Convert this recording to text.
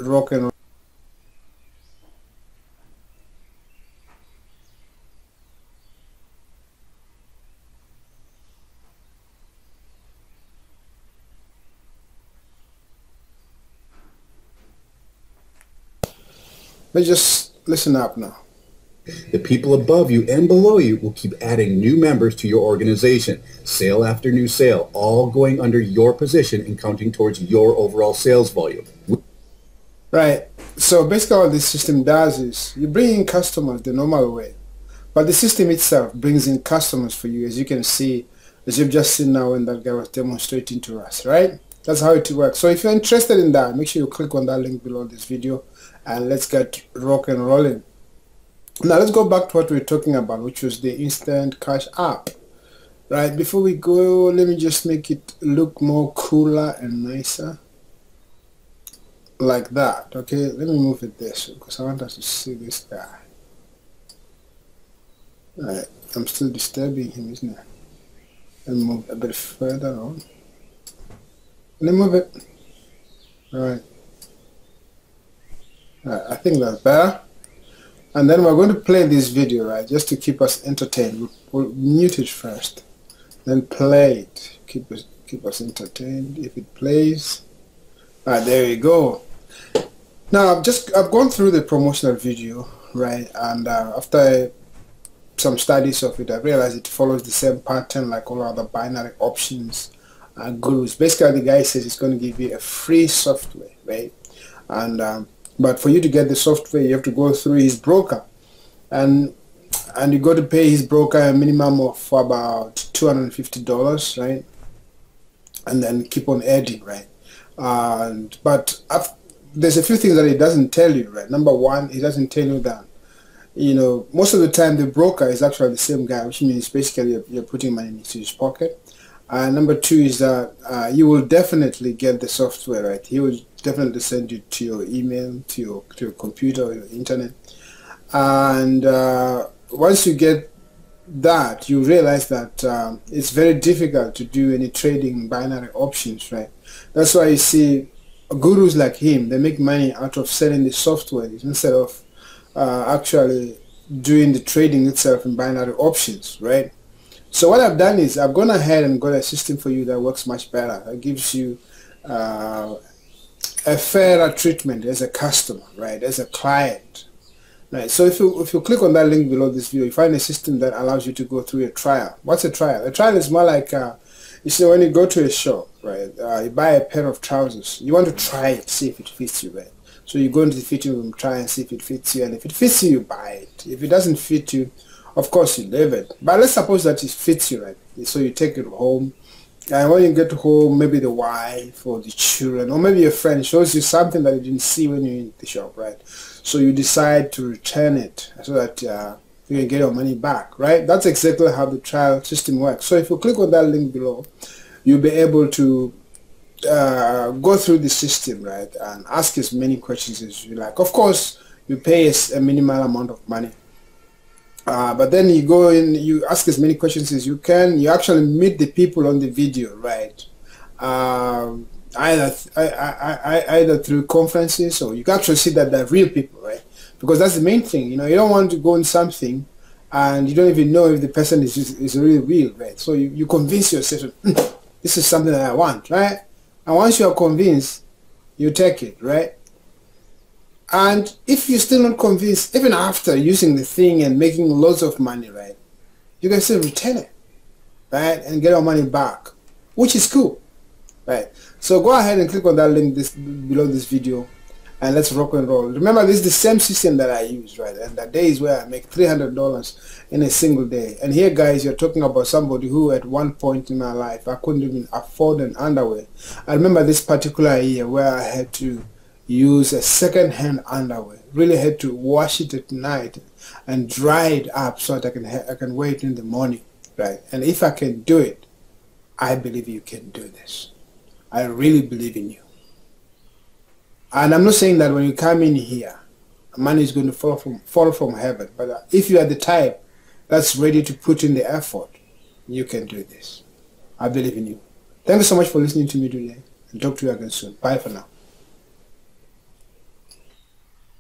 rock and roll. Let's just listen up now. The people above you and below you will keep adding new members to your organization, sale after new sale, all going under your position and counting towards your overall sales volume. Right. So basically what this system does is you bring in customers the normal way, but the system itself brings in customers for you, as you can see, as you've just seen now when that guy was demonstrating to us, right? That's how it works. So if you're interested in that, make sure you click on that link below this video and let's get rock and rolling. Now let's go back to what we were talking about, which was the Instant Cash app. Right, before we go, let me just make it look more cooler and nicer. Like that, okay? Let me move it this way because I want us to see this guy. Alright, I'm still disturbing him, isn't it? Let me move a bit further on. Let me move it. Alright. I think that's better. And then we're going to play this video, right, just to keep us entertained. We'll mute it first, then play it. Keep us entertained. If it plays, there we go. Now I've gone through the promotional video, right, and after some studies of it, I realized it follows the same pattern like all other binary options gurus. Basically, the guy says it's going to give you a free software, right, and but for you to get the software, you have to go through his broker, and you got to pay his broker a minimum of about $250, right, and then keep on adding, right. But there's a few things that it doesn't tell you, right. Number one, it doesn't tell you that, you know, most of the time the broker is actually the same guy, which means basically you're putting money into his pocket. Number two is that you will definitely get the software, right. He will definitely send you to your email, to your computer or your internet. And once you get that, you realize that it's very difficult to do any trading in binary options, right. That's why you see gurus like him, they make money out of selling the software instead of actually doing the trading itself in binary options, right. So what I've done is I've gone ahead and got a system for you that works much better. That gives you a fairer treatment as a customer, right, as a client, right. So if you click on that link below this video, you find a system that allows you to go through a trial. What's a trial? A trial is more like you see, when you go to a shop, right, you buy a pair of trousers. You want to try it, see if it fits you, right. So you go into the fitting room, try and see if it fits you, and if it fits you, you buy it. If it doesn't fit you, of course you leave it. But let's suppose that it fits you, right. So you take it home, and when you get home, maybe the wife or the children or maybe your friend shows you something that you didn't see when you were in the shop, right. So you decide to return it so that you can get your money back, right. That's exactly how the trial system works. So if you click on that link below, you'll be able to go through the system, right, and ask as many questions as you like. Of course, you pay a minimal amount of money. But then you go in, you ask as many questions as you can. You actually meet the people on the video, right? Either through conferences, or you can actually see that they're real people, right? Because that's the main thing. You know, you don't want to go in something and you don't even know if the person is really real, right? So you convince yourself, this is something that I want, right? And once you are convinced, you take it, right? And if you're still not convinced, even after using the thing and making lots of money, right, you can still return it, right, and get your money back, which is cool, right? So go ahead and click on that link below this video, and let's rock and roll. Remember, this is the same system that I use, right? And that day is where I make $300 in a single day. And here, guys, you're talking about somebody who at one point in my life, I couldn't even afford an underwear. I remember this particular year where I had to use a second-hand underwear. Really had to wash it at night and dry it up so that I can wear it in the morning, right? And if I can do it, I believe you can do this. I really believe in you. And I'm not saying that when you come in here, money is going to fall from heaven. But if you are the type that's ready to put in the effort, you can do this. I believe in you. Thank you so much for listening to me today, and talk to you again soon. Bye for now.